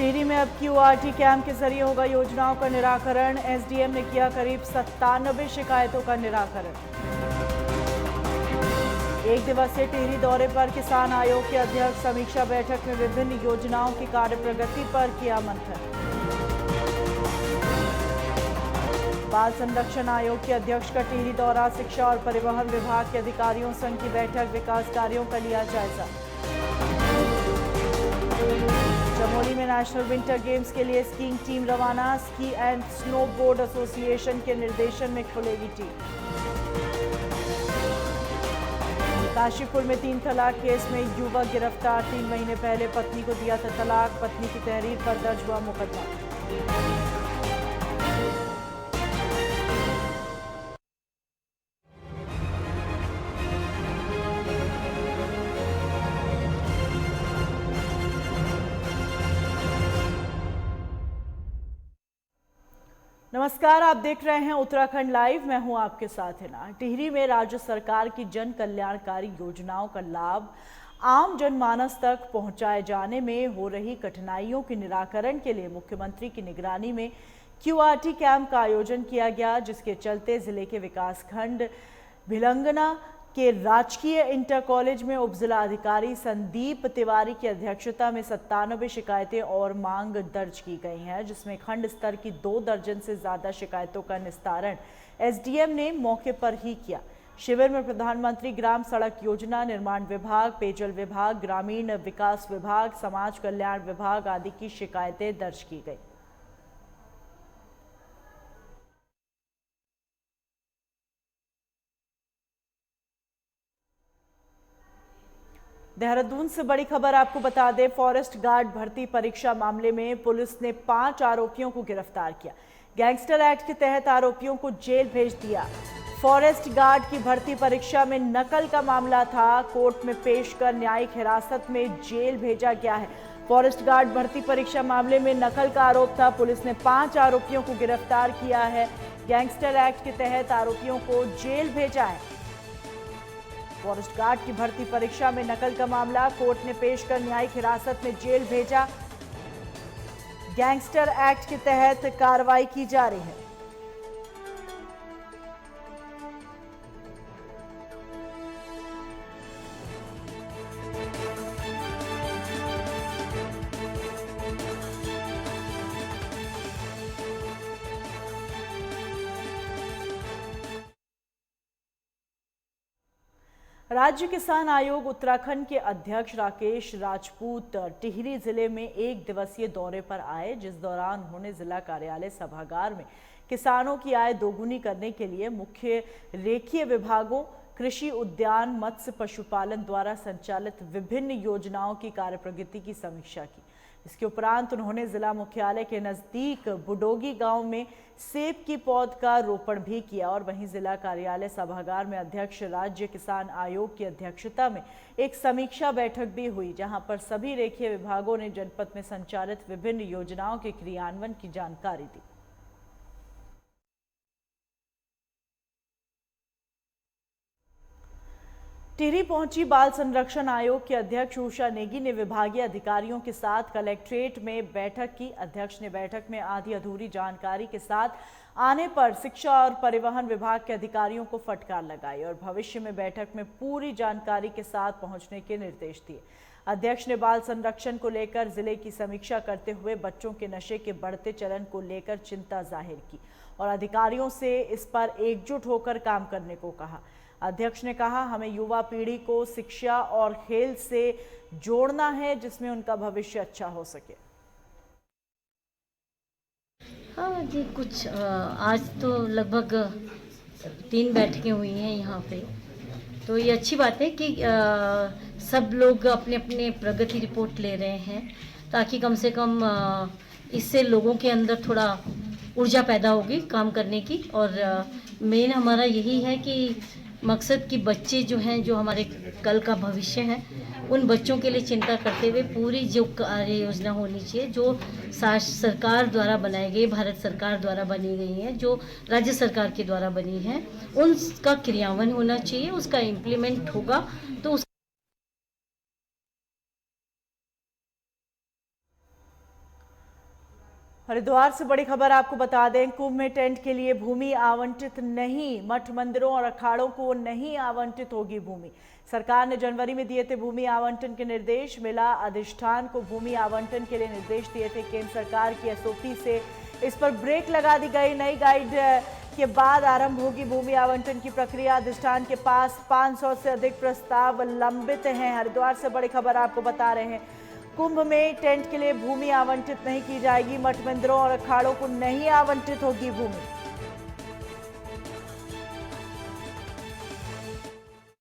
टिहरी में अब QRT camp के जरिए होगा योजनाओं का निराकरण। एसडीएम ने किया करीब 97 शिकायतों का निराकरण। एक दिवसीय टिहरी दौरे पर किसान आयोग के अध्यक्ष समीक्षा बैठक में विभिन्न योजनाओं की कार्य प्रगति पर किया मंथन। बाल संरक्षण आयोग के अध्यक्ष का टिहरी दौरा, शिक्षा और परिवहन विभाग के अधिकारियों संग की बैठक, विकास कार्यों का लिया जायजा। चमोली में नेशनल विंटर गेम्स के लिए स्कीइंग टीम रवाना, ski and snow board association के निर्देशन में खुलेगी टीम। काशीपुर में 3 तलाक केस में युवक गिरफ्तार, 3 महीने पहले पत्नी को दिया था तलाक, पत्नी की तहरीर पर दर्ज हुआ मुकदमा। नमस्कार, आप देख रहे हैं उत्तराखंड लाइव। मैं हूं आपके साथ हिना। टिहरी में राज्य सरकार की जन कल्याणकारी योजनाओं का लाभ आम जनमानस तक पहुंचाए जाने में हो रही कठिनाइयों के निराकरण के लिए मुख्यमंत्री की निगरानी में क्यूआरटी कैंप का आयोजन किया गया, जिसके चलते जिले के विकासखंड भिलंगना के राजकीय इंटर कॉलेज में उप जिला अधिकारी संदीप तिवारी की अध्यक्षता में 97 शिकायतें और मांग दर्ज की गई हैं, जिसमें खंड स्तर की 2 दर्जन से ज्यादा शिकायतों का निस्तारण एसडीएम ने मौके पर ही किया। शिविर में प्रधानमंत्री ग्राम सड़क योजना, निर्माण विभाग, पेयजल विभाग, ग्रामीण विकास विभाग, समाज कल्याण विभाग आदि की शिकायतें दर्ज की गई। देहरादून से बड़ी खबर आपको बता दें, फॉरेस्ट गार्ड भर्ती परीक्षा मामले में पुलिस ने 5 आरोपियों को गिरफ्तार किया। गैंगस्टर एक्ट के तहत आरोपियों को जेल भेज दिया। फॉरेस्ट गार्ड की भर्ती परीक्षा में नकल का मामला था, कोर्ट में पेश कर न्यायिक हिरासत में जेल भेजा गया है। फॉरेस्ट गार्ड भर्ती परीक्षा मामले में नकल का आरोप था। पुलिस ने 5 आरोपियों को गिरफ्तार किया है। गैंगस्टर एक्ट के तहत आरोपियों को जेल भेजा है। फॉरेस्ट गार्ड की भर्ती परीक्षा में नकल का मामला, कोर्ट ने पेश कर न्यायिक हिरासत में जेल भेजा। गैंगस्टर एक्ट के तहत कार्रवाई की जा रही है। राज्य किसान आयोग उत्तराखंड के अध्यक्ष राकेश राजपूत टिहरी जिले में 1 दिवसीय दौरे पर आए, जिस दौरान उन्होंने जिला कार्यालय सभागार में किसानों की आय दोगुनी करने के लिए मुख्य रेखीय विभागों, कृषि, उद्यान, मत्स्य, पशुपालन द्वारा संचालित विभिन्न योजनाओं की कार्य प्रगति की समीक्षा की। इसके उपरांत उन्होंने जिला मुख्यालय के नजदीक बुडोगी गांव में सेब की पौध का रोपण भी किया और वहीं जिला कार्यालय सभागार में अध्यक्ष राज्य किसान आयोग की अध्यक्षता में एक समीक्षा बैठक भी हुई, जहां पर सभी रेखीय विभागों ने जनपद में संचालित विभिन्न योजनाओं के क्रियान्वयन की जानकारी दी। टिहरी पहुंची बाल संरक्षण आयोग के अध्यक्ष उषा नेगी ने विभागीय अधिकारियों के साथ कलेक्ट्रेट में बैठक की। अध्यक्ष ने बैठक में आधी अधूरी जानकारी के साथ आने पर शिक्षा और परिवहन विभाग के अधिकारियों को फटकार लगाई और भविष्य में बैठक में पूरी जानकारी के साथ पहुंचने के निर्देश दिए। अध्यक्ष ने बाल संरक्षण को लेकर जिले की समीक्षा करते हुए बच्चों के नशे के बढ़ते चलन को लेकर चिंता जाहिर की और अधिकारियों से इस पर एकजुट होकर काम करने को कहा। अध्यक्ष ने कहा, हमें युवा पीढ़ी को शिक्षा और खेल से जोड़ना है, जिसमें उनका भविष्य अच्छा हो सके। हाँ जी, कुछ आज तो लगभग 3 बैठकें हुई हैं यहाँ पे, तो ये अच्छी बात है कि सब लोग अपने अपने प्रगति रिपोर्ट ले रहे हैं, ताकि कम से कम इससे लोगों के अंदर थोड़ा ऊर्जा पैदा होगी काम करने की। और मेन हमारा यही है कि मकसद कि बच्चे जो हैं, जो हमारे कल का भविष्य है, उन बच्चों के लिए चिंता करते हुए पूरी जो कार्य योजना होनी चाहिए, जो सरकार द्वारा बनाई गई, भारत सरकार द्वारा बनी गई है, जो राज्य सरकार के द्वारा बनी है, उनका क्रियान्वयन होना चाहिए, उसका इम्प्लीमेंट होगा तो हरिद्वार से बड़ी खबर आपको बता दें, कुंभ में टेंट के लिए भूमि आवंटित नहीं, मठ मंदिरों और अखाड़ों को नहीं आवंटित होगी भूमि। सरकार ने जनवरी में दिए थे भूमि आवंटन के निर्देश, मिला अधिष्ठान को भूमि आवंटन के लिए निर्देश दिए थे। केंद्र सरकार की एसओपी से इस पर ब्रेक लगा दी गई। नई गाइड के बाद आरंभ होगी भूमि आवंटन की प्रक्रिया। अधिष्ठान के पास 500 से अधिक प्रस्ताव लंबित हैं। हरिद्वार से बड़ी खबर आपको बता रहे हैं, कुंभ में टेंट के लिए भूमि आवंटित नहीं की जाएगी, मठ मंदिरों और अखाड़ों को नहीं आवंटित होगी भूमि।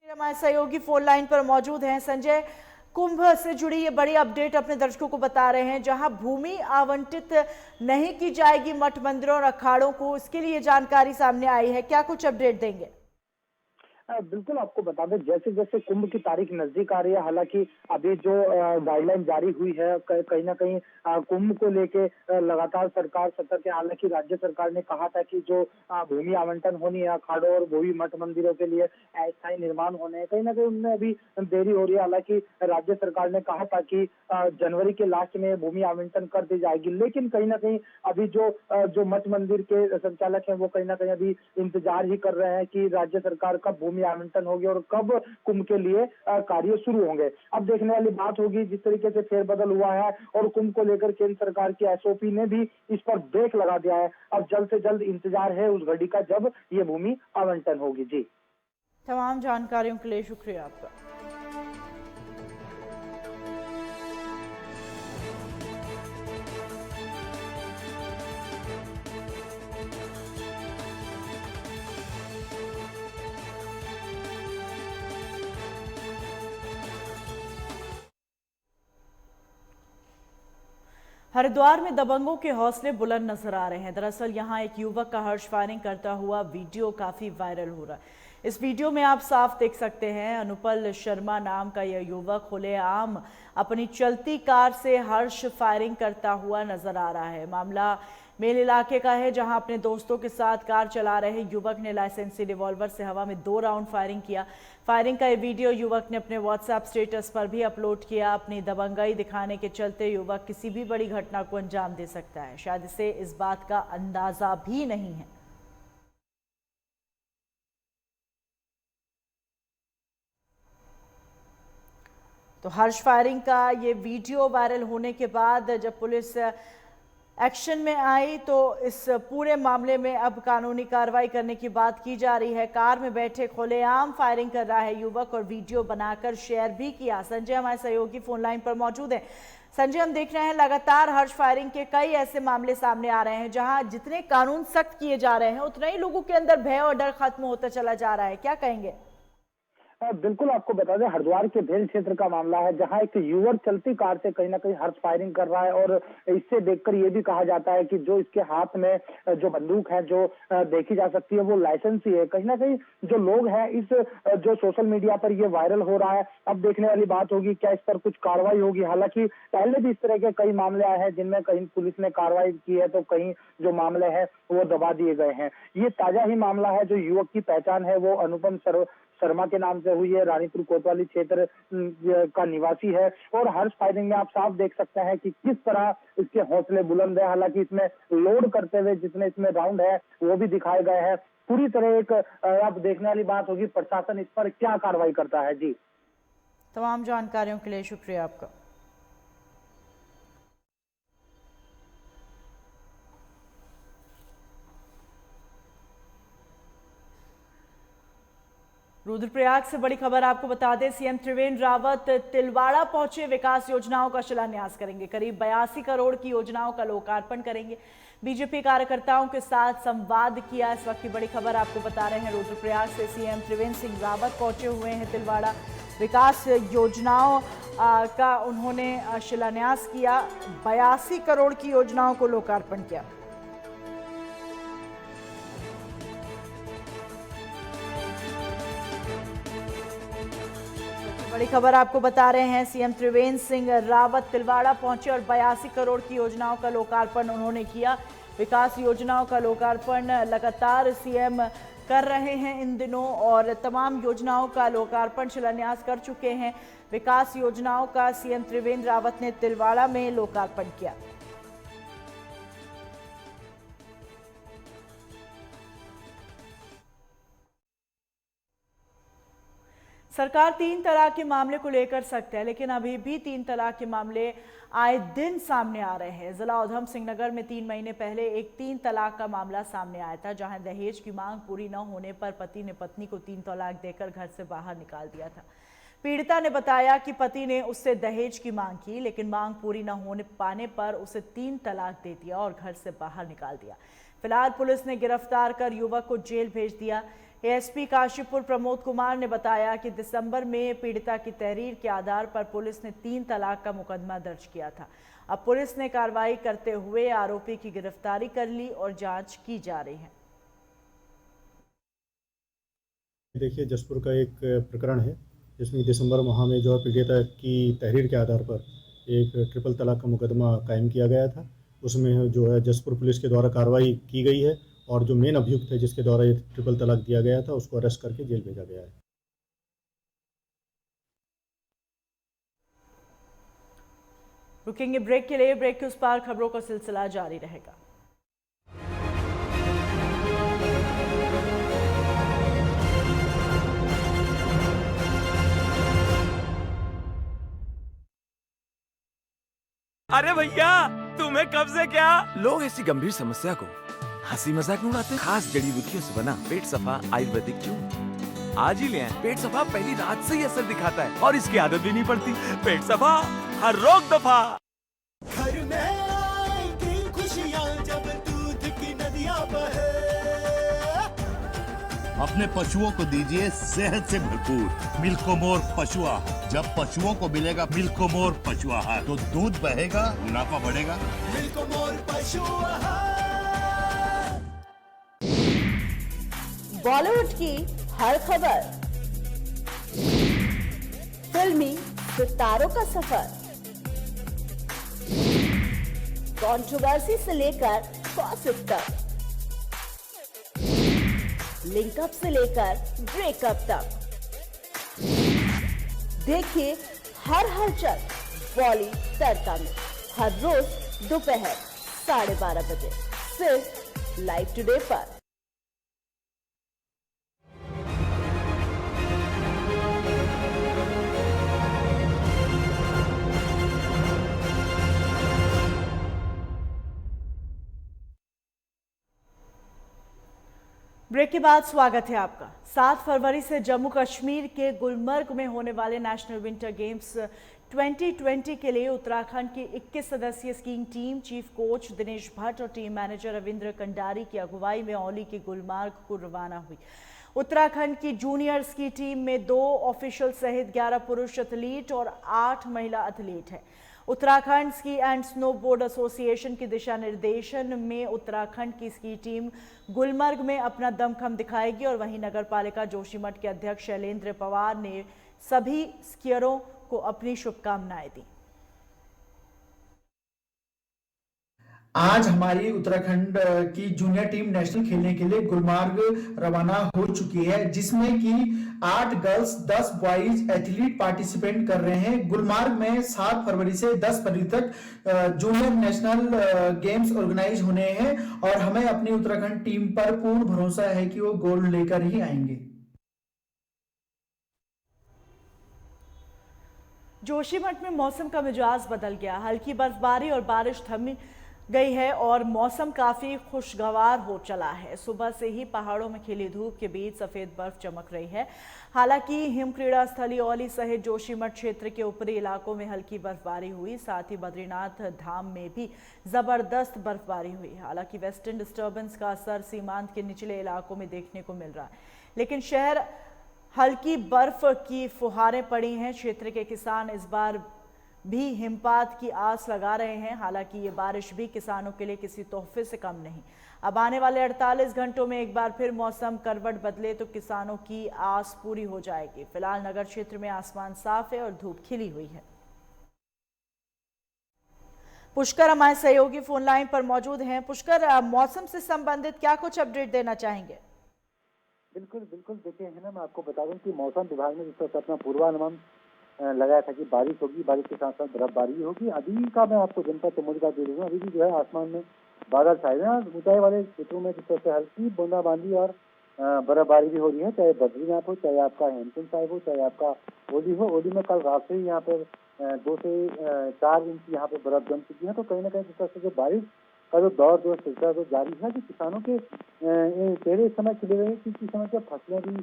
हमारे सहयोगी फोन लाइन पर मौजूद हैं संजय। कुंभ से जुड़ी ये बड़ी अपडेट अपने दर्शकों को बता रहे हैं, जहां भूमि आवंटित नहीं की जाएगी मठ मंदिरों और अखाड़ों को, इसके लिए जानकारी सामने आई है, क्या कुछ अपडेट देंगे? बिल्कुल, आपको बता दें जैसे जैसे कुंभ की तारीख नजदीक आ रही है, हालांकि अभी जो गाइडलाइन जारी हुई है कहीं ना कहीं कुंभ को लेके लगातार सरकार सतर्क है। हालांकि राज्य सरकार ने कहा था कि जो भूमि आवंटन होनी है अखाड़ों और भूमि मठ मंदिरों के लिए अस्थायी निर्माण होने हैं, कहीं ना कहीं उनमें अभी देरी हो रही है। हालांकि राज्य सरकार ने कहा था कि जनवरी के लास्ट में भूमि आवंटन कर दी जाएगी, लेकिन कहीं ना कहीं अभी जो मठ मंदिर के संचालक हैं वो कहीं ना कहीं अभी इंतजार ही कर रहे हैं कि राज्य सरकार कब भूमि आवंटन होगी और कब कुंभ के लिए कार्य शुरू होंगे। अब देखने वाली बात होगी, जिस तरीके से फेरबदल हुआ है और कुंभ को लेकर केंद्र सरकार की एसओपी ने भी इस पर ब्रेक लगा दिया है। अब जल्द से जल्द इंतजार है उस घड़ी का जब ये भूमि आवंटन होगी। जी, तमाम जानकारियों के लिए शुक्रिया आपका। हरिद्वार में दबंगों के हौसले बुलंद नजर आ रहे हैं। दरअसल यहां एक युवक का हर्ष फायरिंग करता हुआ वीडियो काफी वायरल हो रहा है। इस वीडियो में आप साफ देख सकते हैं, अनुपल शर्मा नाम का यह युवक खुलेआम अपनी चलती कार से हर्ष फायरिंग करता हुआ नजर आ रहा है। मामला मेल इलाके का है, जहां अपने दोस्तों के साथ कार चला रहे युवक ने लाइसेंसी रिवॉल्वर से हवा में 2 राउंड फायरिंग किया। फायरिंग का ये वीडियो युवक ने अपने व्हाट्सएप स्टेटस पर भी अपलोड किया। अपनी दबंगई दिखाने के चलते युवक किसी भी बड़ी घटना को अंजाम दे सकता है, शायद इसे इस बात का अंदाजा भी नहीं है। तो हर्ष फायरिंग का ये वीडियो वायरल होने के बाद जब पुलिस एक्शन में आई तो इस पूरे मामले में अब कानूनी कार्रवाई करने की बात की जा रही है। कार में बैठे खुलेआम फायरिंग कर रहा है युवक और वीडियो बनाकर शेयर भी किया। संजय हमारे सहयोगी फोन लाइन पर मौजूद है। संजय, हम देख रहे हैं लगातार हर्ष फायरिंग के कई ऐसे मामले सामने आ रहे हैं जहां जितने कानून सख्त किए जा रहे हैं उतना ही लोगों के अंदर भय और डर खत्म होता चला जा रहा है, क्या कहेंगे? बिल्कुल, आपको बता दें हरिद्वार के भेल क्षेत्र का मामला है, जहां एक युवक चलती कार से कहीं ना कहीं हर्ष फायरिंग कर रहा है और इससे देखकर ये भी कहा जाता है कि जो इसके हाथ में जो बंदूक है जो देखी जा सकती है वो लाइसेंसी है। कहीं ना कहीं जो लोग हैं इस जो सोशल मीडिया पर ये वायरल हो रहा है, अब देखने वाली बात होगी क्या इस पर कुछ कार्रवाई होगी। हालांकि पहले भी इस तरह के कई मामले आए हैं जिनमें कहीं पुलिस ने कार्रवाई की है तो कहीं जो मामले हैं वो दबा दिए गए हैं। ये ताजा ही मामला है। जो युवक की पहचान है वो अनुपम शर्मा के नाम से हुई है, रानीपुर कोतवाली क्षेत्र का निवासी है और हर्ष फायरिंग में आप साफ देख सकते हैं कि किस तरह इसके हौसले बुलंद है। हालांकि इसमें लोड करते हुए जितने इसमें राउंड है वो भी दिखाए गए हैं। पूरी तरह एक अब देखने वाली बात होगी प्रशासन इस पर क्या कार्रवाई करता है। जी, तमाम जानकारियों के लिए शुक्रिया आपका। रुद्रप्रयाग से बड़ी खबर आपको बता दें, सीएम त्रिवेंद्र रावत तिलवाड़ा पहुंचे, विकास योजनाओं का शिलान्यास करेंगे। करीब 82 करोड़ की योजनाओं का लोकार्पण करेंगे। बीजेपी कार्यकर्ताओं के साथ संवाद किया। इस वक्त की बड़ी खबर आपको बता रहे हैं, रुद्रप्रयाग से सीएम त्रिवेंद्र सिंह रावत पहुंचे हुए हैं तिलवाड़ा। विकास योजनाओं का उन्होंने शिलान्यास किया। 82 करोड़ की योजनाओं को लोकार्पण किया। बड़ी खबर आपको बता रहे हैं, सीएम त्रिवेंद्र सिंह रावत तिलवाड़ा पहुंचे और 82 करोड़ की योजनाओं का लोकार्पण उन्होंने किया। विकास योजनाओं का लोकार्पण लगातार सीएम कर रहे हैं इन दिनों और तमाम योजनाओं का लोकार्पण शिलान्यास कर चुके हैं। विकास योजनाओं का सीएम त्रिवेंद्र रावत ने तिलवाड़ा में लोकार्पण किया। सरकार 3 तलाक के मामले को लेकर सख्त है, लेकिन अभी भी 3 तलाक के मामले आए दिन सामने आ रहे हैं। जिला उधम सिंह नगर में 3 महीने पहले एक 3 तलाक का मामला सामने आया था, जहां दहेज की मांग पूरी न होने पर पति ने पत्नी को 3 तलाक देकर घर से बाहर निकाल दिया था। पीड़िता ने बताया कि पति ने उससे दहेज की मांग की, लेकिन मांग पूरी न होने पाने पर उसे 3 तलाक दे दिया और घर से बाहर निकाल दिया। फिलहाल पुलिस ने गिरफ्तार कर युवक को जेल भेज दिया। एएसपी काशीपुर प्रमोद कुमार ने बताया कि दिसंबर में पीड़िता की तहरीर के आधार पर पुलिस ने 3 तलाक का मुकदमा दर्ज किया था। अब पुलिस ने कार्रवाई करते हुए आरोपी की गिरफ्तारी कर ली और जांच की जा रही है। देखिए, जसपुर का एक प्रकरण है जिसमें दिसंबर माह में जो पीड़िता की तहरीर के आधार पर एक ट्रिपल तलाक का मुकदमा कायम किया गया था। उसमें जो है जसपुर पुलिस के द्वारा कार्रवाई की गई है और जो मेन अभियुक्त है जिसके द्वारा ये ट्रिपल तलाक दिया गया था उसको अरेस्ट करके जेल भेजा गया है। रुकेंगे ब्रेक के लिए। ब्रेक के उस पार खबरों का सिलसिला जारी रहेगा। अरे भैया, तुम्हें कब से क्या? लोग ऐसी गंभीर समस्या को हंसी मजाक में उड़ाते हैं। खास जड़ी बूटियों से बना पेट सफा आयुर्वेदिक चूर्ण आज ही ले आएं। पेट सफा पहली रात से ही असर दिखाता है और इसकी आदत भी नहीं पड़ती। पेट सफा, हर रोग दफा। घर में आएगी खुशियाँ जब दूध की नदियाँ बहे। अपने पशुओं को दीजिए सेहत से भरपूर मिल्कोमोर पशु आहार। जब पशुओं को मिलेगा मिल्कोमोर पशु आहार तो दूध बहेगा, मुनाफा बढ़ेगा। मिल्कोमोर पशु आहार। बॉलीवुड की हर खबर, फिल्मी सितारों का सफर, कंट्रोवर्सी से लेकर गॉसिप तक, लिंकअप से लेकर ब्रेकअप तक, देखिए हर हलचल बॉली तड़का में हर रोज दोपहर 12:30 बजे सिर्फ लाइव टुडे पर। ब्रेक के बाद स्वागत है आपका। 7 फरवरी से जम्मू कश्मीर के गुलमर्ग में होने वाले नेशनल विंटर गेम्स 2020 के लिए उत्तराखंड की 21 सदस्यीय skiing team chief coach Dinesh Bhatt और टीम मैनेजर रविंद्र कंडारी की अगुवाई में औली के गुलमर्ग को रवाना हुई। उत्तराखंड की जूनियर स्की टीम में 2 ऑफिशियल सहित 11 पुरुष एथलीट और 8 महिला एथलीट हैं। Uttarakhand ski and snow board association के दिशा निर्देशन में उत्तराखंड की स्की टीम गुलमर्ग में अपना दमखम दिखाएगी और वहीं नगर पालिका जोशीमठ के अध्यक्ष शैलेंद्र पवार ने सभी स्कीयरों को अपनी शुभकामनाएं दी। आज हमारी उत्तराखंड की जूनियर टीम नेशनल खेलने के लिए गुलमर्ग रवाना हो चुकी है, जिसमें कि 8 गर्ल्स 10 बॉयज एथलीट पार्टिसिपेट कर रहे हैं। गुलमर्ग में 7 फरवरी से 10 फरवरी तक जूनियर नेशनल गेम्स ऑर्गेनाइज होने हैं और हमें अपनी उत्तराखंड टीम पर पूर्ण भरोसा है कि वो गोल्ड लेकर ही आएंगे। जोशीमठ में मौसम का मिजाज बदल गया। हल्की बर्फबारी और बारिश थम गई है और मौसम काफी खुशगवार हो चला है। सुबह से ही पहाड़ों में खिली धूप के बीच सफेद बर्फ चमक रही है। हालांकि हिमक्रीड़ा स्थली औली सहित जोशीमठ क्षेत्र के ऊपरी इलाकों में हल्की बर्फबारी हुई। साथ ही बद्रीनाथ धाम में भी जबरदस्त बर्फबारी हुई। हालांकि वेस्टर्न डिस्टर्बेंस का असर सीमांत के निचले इलाकों में देखने को मिल रहा है, लेकिन शहर हल्की बर्फ की फुहारें पड़ी हैं। क्षेत्र के किसान इस बार भी हिमपात की आस लगा रहे हैं। हालांकि ये बारिश भी किसानों के लिए किसी तोहफे से कम नहीं। अब आने वाले 48 घंटों में एक बार फिर मौसम करवट बदले तो किसानों की आस पूरी हो जाएगी। फिलहाल नगर क्षेत्र में आसमान साफ है और धूप खिली हुई है। पुष्कर हमारे सहयोगी फोन लाइन पर मौजूद हैं। पुष्कर, मौसम से संबंधित क्या कुछ अपडेट देना चाहेंगे? बिल्कुल बिल्कुल, देखिए है ना, मैं आपको बता दूं कि मौसम विभाग ने जिस तरह से अपना पूर्वानुमान लगाया था कि बारिश होगी, बारिश के साथ साथ बर्फबारी होगी। अभी का मैं आपको जनपद तमोद का दे दूंगा। अभी भी जो है आसमान में बादल छाए हुए हैं। ऊंचाई वाले क्षेत्रों में जिस तरह से हल्की बूंदाबांदी और बर्फबारी भी हो रही है, चाहे बद्रीनाथ हो, चाहे आपका हेमकुंड साहिब हो, चाहे आपका ओली हो। ओली में कल रात से ही यहाँ पर 2 से 4 इंच यहाँ पे बर्फ जम चुकी है। तो कहीं ना कहीं जिस तरह से जो बारिश का जो दौर जो सिलसिला जो जारी है, जो किसानों के चेहरे इस समय खिले हुए हैं, क्योंकि इस समय जब फसलें भी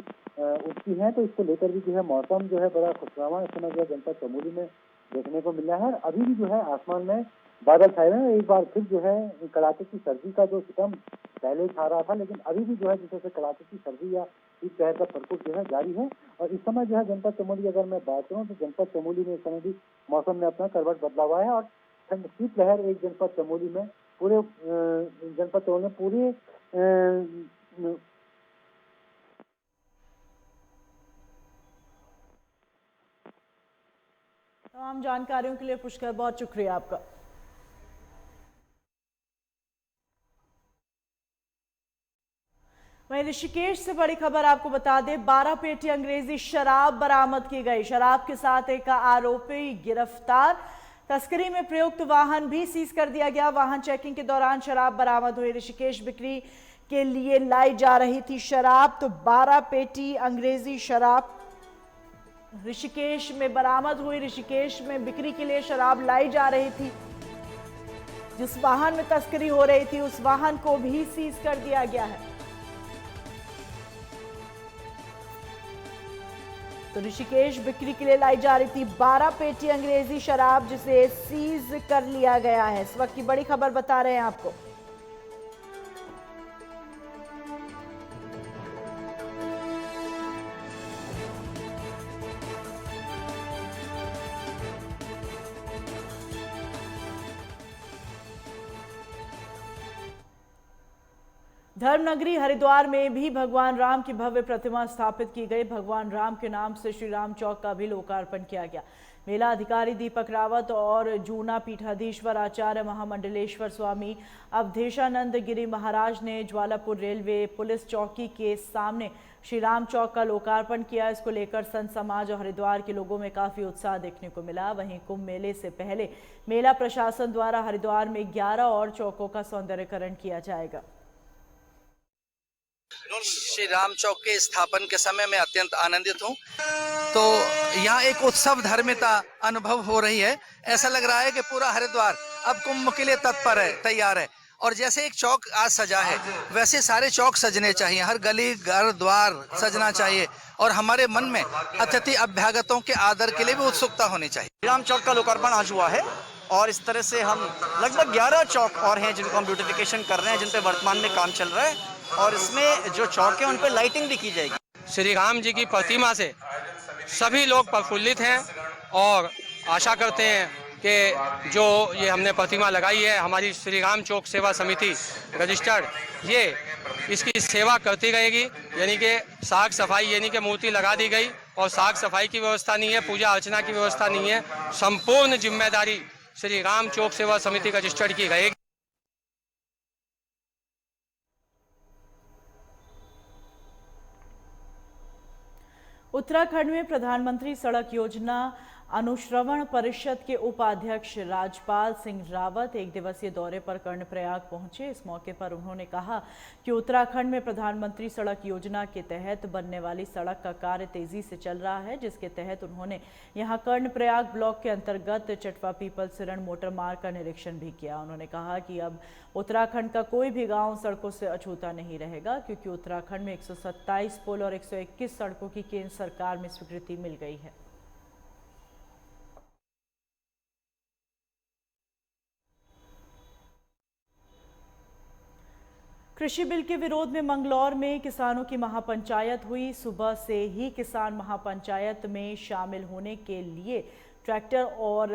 उगती हैं तो इसको लेकर भी जो है मौसम जो है बड़ा खुशनुमा इस समय जो है जनपद चमोली में देखने को मिल रहा है। अभी भी जो है आसमान में बादल छाए हुए हैं। एक बार फिर जो है कड़ाके की सर्दी का जो सितम पहले छा रहा था, लेकिन अभी भी जो है जिस तरह से कड़ाके की सर्दी या शीतलहर का प्रकोप जो है जारी है। और इस समय जो है जनपद चमोली अगर मैं बात करूँ तो जनपद चमोली में इस समय भी मौसम में अपना करवट बदला हुआ है। और ठंड शीतलहर एक जनपद चमोली में पूरे जनपद चमोली में पूरे तमाम जानकारियों के लिए पुष्कर बहुत शुक्रिया आपका। वहीं ऋषिकेश से बड़ी खबर आपको बता दें, 12 पेटी अंग्रेजी शराब बरामद की गई। शराब के साथ एक आरोपी गिरफ्तार। तस्करी में प्रयुक्त वाहन भी सीज कर दिया गया। वाहन चेकिंग के दौरान शराब बरामद हुई। ऋषिकेश बिक्री के लिए लाई जा रही थी शराब। तो 12 पेटी अंग्रेजी शराब ऋषिकेश में बरामद हुई। ऋषिकेश में बिक्री के लिए शराब लाई जा रही थी। जिस वाहन में तस्करी हो रही थी उस वाहन को भी सीज कर दिया गया है। तो ऋषिकेश बिक्री के लिए लाई जा रही थी 12 पेटी अंग्रेजी शराब, जिसे सीज कर लिया गया है। इस वक्त की बड़ी खबर बता रहे हैं आपको। धर्मनगरी हरिद्वार में भी भगवान राम की भव्य प्रतिमा स्थापित की गई। भगवान राम के नाम से श्री राम चौक का भी लोकार्पण किया गया। मेला अधिकारी दीपक रावत और जूना पीठाधीश्वर आचार्य महामंडलेश्वर स्वामी अवधेशानंद गिरी महाराज ने ज्वालापुर रेलवे पुलिस चौकी के सामने श्री राम चौक का लोकार्पण किया। इसको लेकर संत समाज और हरिद्वार के लोगों में काफी उत्साह देखने को मिला। वहीं कुंभ मेले से पहले मेला प्रशासन द्वारा हरिद्वार में 11 और चौकों का सौंदर्यीकरण किया जाएगा। श्री राम चौक के स्थापन के समय मैं अत्यंत आनंदित हूँ। तो यहाँ एक उत्सव धर्मिता अनुभव हो रही है। ऐसा लग रहा है कि पूरा हरिद्वार अब कुंभ के लिए तत्पर है, तैयार है। और जैसे एक चौक आज सजा है, वैसे सारे चौक सजने चाहिए। हर गली घर द्वार सजना चाहिए और हमारे मन में अतिथि अभ्यागतों के आदर के लिए भी उत्सुकता होनी चाहिए। राम चौक का लोकार्पण आज हुआ है और इस तरह से हम लगभग 11 चौक और हैं जिनको हम ब्यूटिफिकेशन कर रहे हैं, जिन पे वर्तमान में काम चल रहा है। और इसमें जो चौक है उन पे लाइटिंग भी की जाएगी। श्री राम जी की प्रतिमा से सभी लोग प्रफुल्लित हैं और आशा करते हैं कि जो ये हमने प्रतिमा लगाई है, हमारी श्री राम चौक सेवा समिति रजिस्टर्ड, ये इसकी सेवा करती रहेगी। यानी कि साफ सफाई, यानी कि मूर्ति लगा दी गई और साफ सफाई की व्यवस्था नहीं है, पूजा अर्चना की व्यवस्था नहीं है। संपूर्ण जिम्मेदारी श्री राम चौक सेवा समिति रजिस्टर्ड की रहेगी। उत्तराखंड में प्रधानमंत्री सड़क योजना अनुश्रवण परिषद के उपाध्यक्ष राजपाल सिंह रावत एक दिवसीय दौरे पर कर्णप्रयाग पहुंचे। इस मौके पर उन्होंने कहा कि उत्तराखंड में प्रधानमंत्री सड़क योजना के तहत बनने वाली सड़क का कार्य तेजी से चल रहा है, जिसके तहत उन्होंने यहां कर्णप्रयाग ब्लॉक के अंतर्गत चटवा पीपल सिरण मोटर मार्ग का निरीक्षण भी किया। उन्होंने कहा कि अब उत्तराखंड का कोई भी गाँव सड़कों से अछूता नहीं रहेगा, क्योंकि उत्तराखंड में 127 पुल और 121 सड़कों की केंद्र सरकार में स्वीकृति मिल गई है। कृषि बिल के विरोध में मंगलौर में किसानों की महापंचायत हुई। सुबह से ही किसान महापंचायत में शामिल होने के लिए ट्रैक्टर और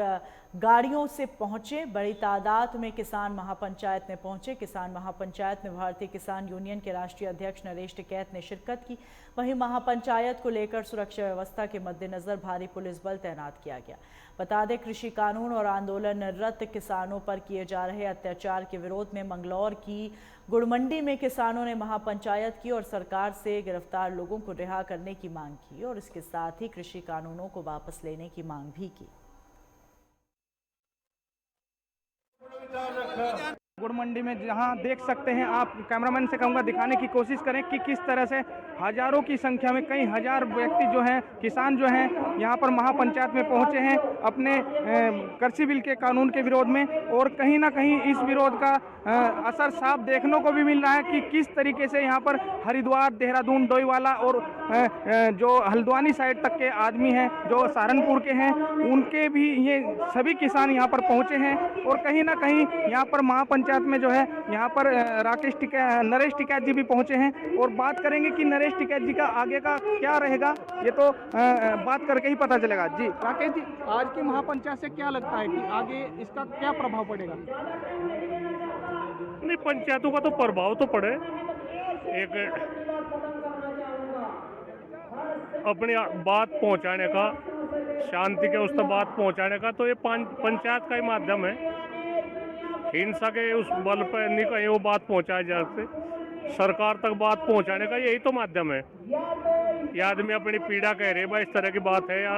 गाड़ियों से पहुंचे। बड़ी तादाद में किसान महापंचायत में पहुंचे। किसान महापंचायत में भारतीय किसान यूनियन के राष्ट्रीय अध्यक्ष नरेश टिकैत ने शिरकत की। वहीं महापंचायत को लेकर सुरक्षा व्यवस्था के मद्देनजर भारी पुलिस बल तैनात किया गया। बता दें, कृषि कानून और आंदोलनरत किसानों पर किए जा रहे अत्याचार के विरोध में मंगलौर की गुड़मंडी में किसानों ने महापंचायत की और सरकार से गिरफ्तार लोगों को रिहा करने की मांग की और इसके साथ ही कृषि कानूनों को वापस लेने की मांग भी की। गुड़ मंडी में, जहां देख सकते हैं आप, कैमरामैन से कहूँगा दिखाने की कोशिश करें कि किस तरह से हजारों की संख्या में, कई हजार व्यक्ति जो हैं, किसान जो हैं, यहाँ पर महापंचायत में पहुँचे हैं अपने कृषि बिल के कानून के विरोध में। और कहीं ना कहीं इस विरोध का असर साफ देखने को भी मिल रहा है कि किस तरीके से यहाँ पर हरिद्वार, देहरादून, डोईवाला और जो हल्द्वानी साइड तक के आदमी हैं, जो सहारनपुर के हैं, उनके भी ये सभी किसान यहाँ पर पहुँचे हैं। और कहीं ना कहीं यहाँ पर महापंचायत में जो है, यहाँ पर नरेश टिकैत जी भी पहुँचे हैं। और बात करेंगे कि नरेश टिकैत जी का आगे का क्या रहेगा, ये तो बात करके ही पता चलेगा। जी राकेश जी, आज की महापंचायत से क्या लगता है कि आगे इसका क्या प्रभाव पड़ेगा? नहीं, पंचायतों का तो प्रभाव तो पड़े, एक अपनी बात पहुंचाने का, शांति के उस तक बात पहुंचाने का, तो ये पंचायत का ही माध्यम है। हिंसा के उस बल पर नहीं कहीं वो बात पहुंचाई जा सकती, सरकार तक बात पहुंचाने का यही तो माध्यम है। ये आदमी अपनी पीड़ा कह रहे भाई इस तरह की बात है या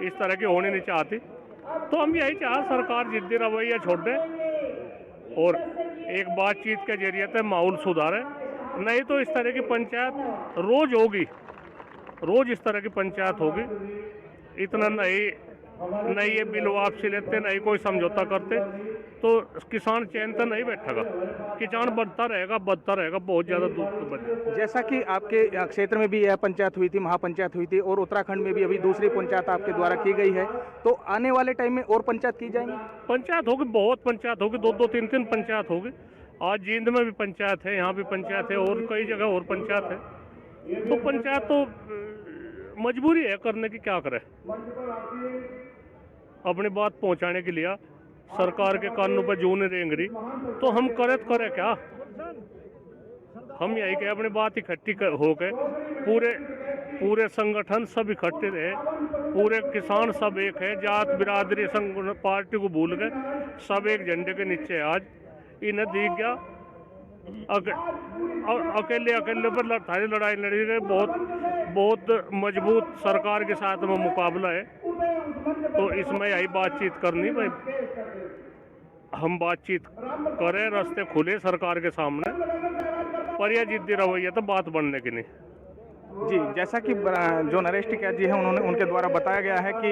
इस तरह की होनी नहीं चाहती, तो हम यही चाह सरकार जिद्दी रवैया छोड़ दे और एक बातचीत के जरिए से माहौल सुधारे। नहीं तो इस तरह की पंचायत रोज होगी, रोज इस तरह की पंचायत होगी। इतना नहीं ये बिल वापसी लेते, नहीं कोई समझौता करते, तो किसान चैन तो नहीं बैठेगा, किसान बढ़ता रहेगा, बहुत ज़्यादा दूर तो बढ़े। जैसा कि आपके क्षेत्र में भी यह पंचायत हुई थी, महापंचायत हुई थी, और उत्तराखंड में भी अभी दूसरी पंचायत आपके द्वारा की गई है, तो आने वाले टाइम में और पंचायत की जाएंगी? पंचायत होगी, बहुत पंचायत होगी, दो तीन पंचायत होगी। आज जींद में भी पंचायत है, यहाँ भी पंचायत है, और कई जगह और पंचायत है। तो पंचायत तो मजबूरी है करने की, क्या करे, अपनी बात पहुंचाने के लिए सरकार के कानून पर जू नहीं रेंग रही, तो हम करे क्या? हम यही कहे अपनी बात इकट्ठी हो गए, पूरे संगठन सब इकट्ठे रहे, पूरे किसान सब एक है, जात बिरादरी संगठन पार्टी को भूल गए, सब एक झंडे के नीचे है। आज इन्हें दिख गया अकेले पर सारी लड़ाई लड़ी गई, बहुत मजबूत सरकार के साथ में मुकाबला है। तो इसमें यही बातचीत करनी भाई, हम बातचीत करें, रास्ते खुले सरकार के सामने, पर यह जिद्दी रवैया तो बात बनने की नहीं। जी, जैसा कि जो नरेश टिकैत जी हैं, उनके द्वारा बताया गया है कि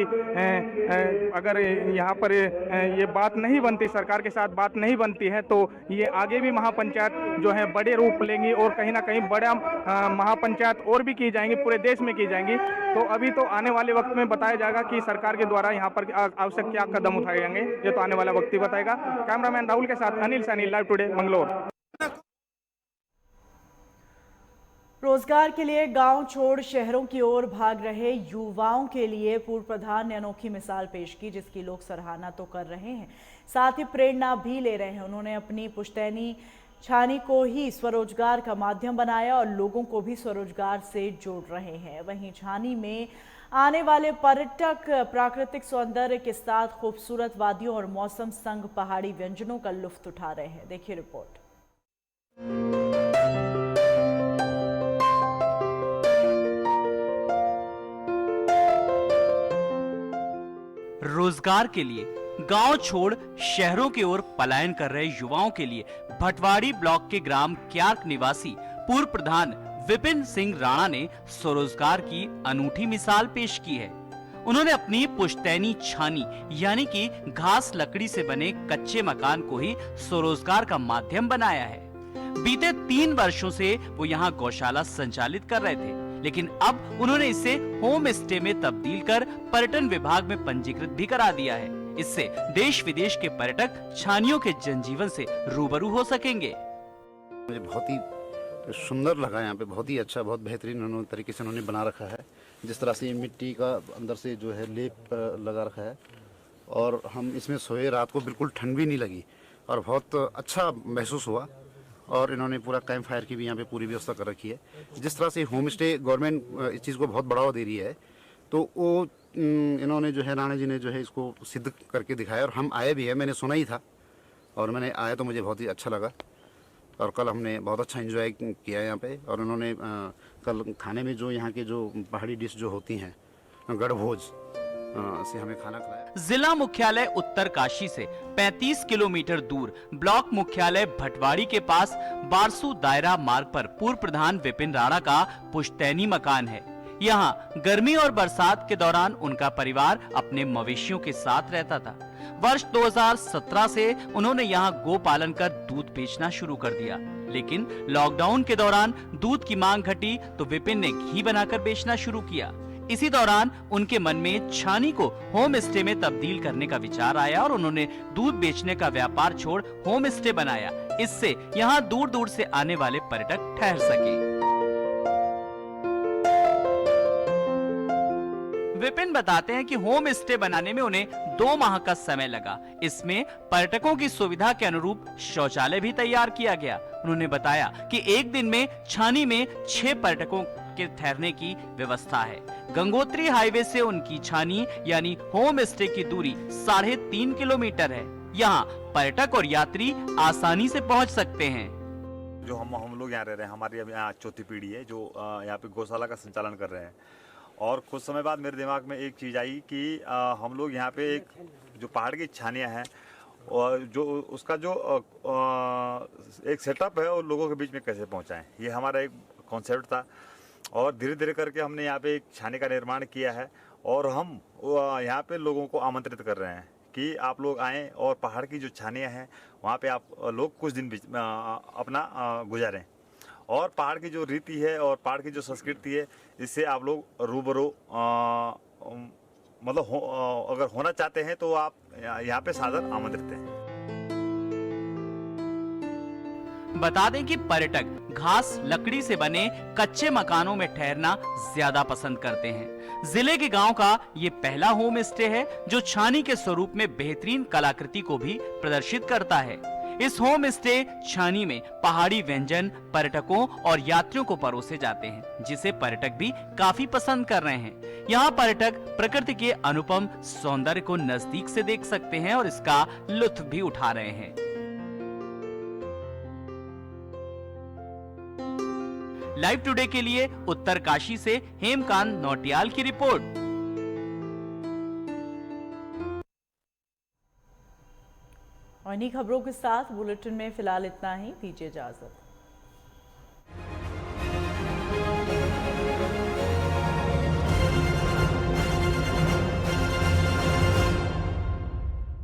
अगर यहाँ पर ये बात नहीं बनती, सरकार के साथ बात नहीं बनती है, तो ये आगे भी महापंचायत जो है बड़े रूप लेंगी और कहीं ना कहीं बड़ा महापंचायत और भी की जाएंगी, पूरे देश में की जाएंगी। तो अभी तो आने वाले वक्त में बताया जाएगा कि सरकार के द्वारा यहाँ पर आवश्यक क्या कदम उठाए जाएंगे, ये तो आने वाला वक्त ही बताएगा। कैमरामैन राहुल के साथ अनिल सैनी, लाइव टुडे, मंगलोर। रोजगार के लिए गांव छोड़ शहरों की ओर भाग रहे युवाओं के लिए पूर्व प्रधान ने अनोखी मिसाल पेश की, जिसकी लोग सराहना तो कर रहे हैं, साथ ही प्रेरणा भी ले रहे हैं। उन्होंने अपनी पुश्तैनी छानी को ही स्वरोजगार का माध्यम बनाया और लोगों को भी स्वरोजगार से जोड़ रहे हैं। वहीं छानी में आने वाले पर्यटक प्राकृतिक सौंदर्य के साथ खूबसूरत वादियों और मौसम संग पहाड़ी व्यंजनों का लुत्फ उठा रहे हैं। देखिए रिपोर्ट। रोजगार के लिए गांव छोड़ शहरों की ओर पलायन कर रहे युवाओं के लिए भटवाड़ी ब्लॉक के ग्राम क्यार्क निवासी पूर्व प्रधान विपिन सिंह राणा ने स्वरोजगार की अनूठी मिसाल पेश की है। उन्होंने अपनी पुश्तैनी छानी यानी कि घास लकड़ी से बने कच्चे मकान को ही स्वरोजगार का माध्यम बनाया है। बीते 3 वर्षों से वो यहाँ गौशाला संचालित कर रहे थे, लेकिन अब उन्होंने इसे होम स्टे में तब्दील कर पर्यटन विभाग में पंजीकृत भी करा दिया है। इससे देश विदेश के पर्यटक छानियों के जनजीवन से रूबरू हो सकेंगे। मुझे बहुत ही सुंदर लगा, यहाँ पे बहुत ही अच्छा, बहुत बेहतरीन तरीके से उन्होंने बना रखा है। जिस तरह से मिट्टी का अंदर से जो है लेप लगा रखा है, और हम इसमें सोए, रात को बिल्कुल ठंड भी नहीं लगी और बहुत अच्छा महसूस हुआ। और इन्होंने पूरा कैंप फायर की भी यहाँ पे पूरी व्यवस्था कर रखी है। जिस तरह से होम स्टे गवर्नमेंट इस चीज़ को बहुत बढ़ावा दे रही है, तो वो इन्होंने जो है, राणा जी ने जो है इसको सिद्ध करके दिखाया। और हम आए भी है, मैंने सुना ही था और मैंने आया तो मुझे बहुत ही अच्छा लगा। और कल हमने बहुत अच्छा एंजॉय किया यहाँ पे। और उन्होंने कल खाने में जो यहाँ के जो पहाड़ी डिश जो होती हैं, गढ़भोज, से हमें खाना खिलाया। जिला मुख्यालय उत्तरकाशी से 35 किलोमीटर दूर ब्लॉक मुख्यालय भटवाड़ी के पास बारसू दायरा मार्ग पर पूर्व प्रधान विपिन राणा का पुश्तैनी मकान है। यहाँ गर्मी और बरसात के दौरान उनका परिवार अपने मवेशियों के साथ रहता था। वर्ष 2017 से उन्होंने यहाँ गो पालन कर दूध बेचना शुरू कर दिया, लेकिन लॉकडाउन के दौरान दूध की मांग घटी तो विपिन ने घी बनाकर बेचना शुरू किया। इसी दौरान उनके मन में छानी को होम स्टे में तब्दील करने का विचार आया और उन्होंने दूध बेचने का व्यापार छोड़ होम स्टे बनाया। इससे यहाँ दूर दूर से आने वाले पर्यटक ठहर सके। विपिन बताते हैं कि होम स्टे बनाने में उन्हें 2 माह का समय लगा। इसमें पर्यटकों की सुविधा के अनुरूप शौचालय भी तैयार किया गया। उन्होंने बताया कि एक दिन में छानी में 6 पर्यटकों के ठहरने की व्यवस्था है। गंगोत्री हाईवे से उनकी छानी यानी होम स्टे की दूरी 3.5 किलोमीटर है। यहाँ पर्यटक और यात्री आसानी से पहुँच सकते हैं। जो हम लोग यहाँ रह रहे हैं, हमारी अभी यहाँ चौथी पीढ़ी है जो यहाँ पे गौशाला का संचालन कर रहे हैं। और कुछ समय बाद मेरे दिमाग में एक चीज़ आई कि हम लोग यहाँ पे एक जो पहाड़ की छानियाँ हैं और जो उसका जो एक सेटअप है और लोगों के बीच में कैसे पहुँचाएं, ये हमारा एक कॉन्सेप्ट था। और धीरे धीरे करके हमने यहाँ पे एक छाने का निर्माण किया है और हम यहाँ पे लोगों को आमंत्रित कर रहे हैं कि आप लोग आएँ और पहाड़ की जो छानियाँ हैं वहाँ पे आप लोग कुछ दिन अपना गुजारें और पहाड़ की जो रीति है और पहाड़ की जो संस्कृति है इससे आप लोग रूबरू मतलब अगर होना चाहते हैं तो आप यहाँ पे सादर आमंत्रित हैं। बता दें कि पर्यटक घास लकड़ी से बने कच्चे मकानों में ठहरना ज्यादा पसंद करते हैं। जिले के गांव का ये पहला होम स्टे है जो छानी के स्वरूप में बेहतरीन कलाकृति को भी प्रदर्शित करता है। इस होम स्टे छानी में पहाड़ी व्यंजन पर्यटकों और यात्रियों को परोसे जाते हैं, जिसे पर्यटक भी काफी पसंद कर रहे हैं। यहाँ पर्यटक प्रकृति के अनुपम सौंदर्य को नजदीक से देख सकते हैं और इसका लुत्फ भी उठा रहे हैं। लाइव टुडे के लिए उत्तरकाशी से हेमकांत नौटियाल की रिपोर्ट। और इन्हीं खबरों के साथ बुलेटिन में फिलहाल इतना ही। दीजिए इजाजत।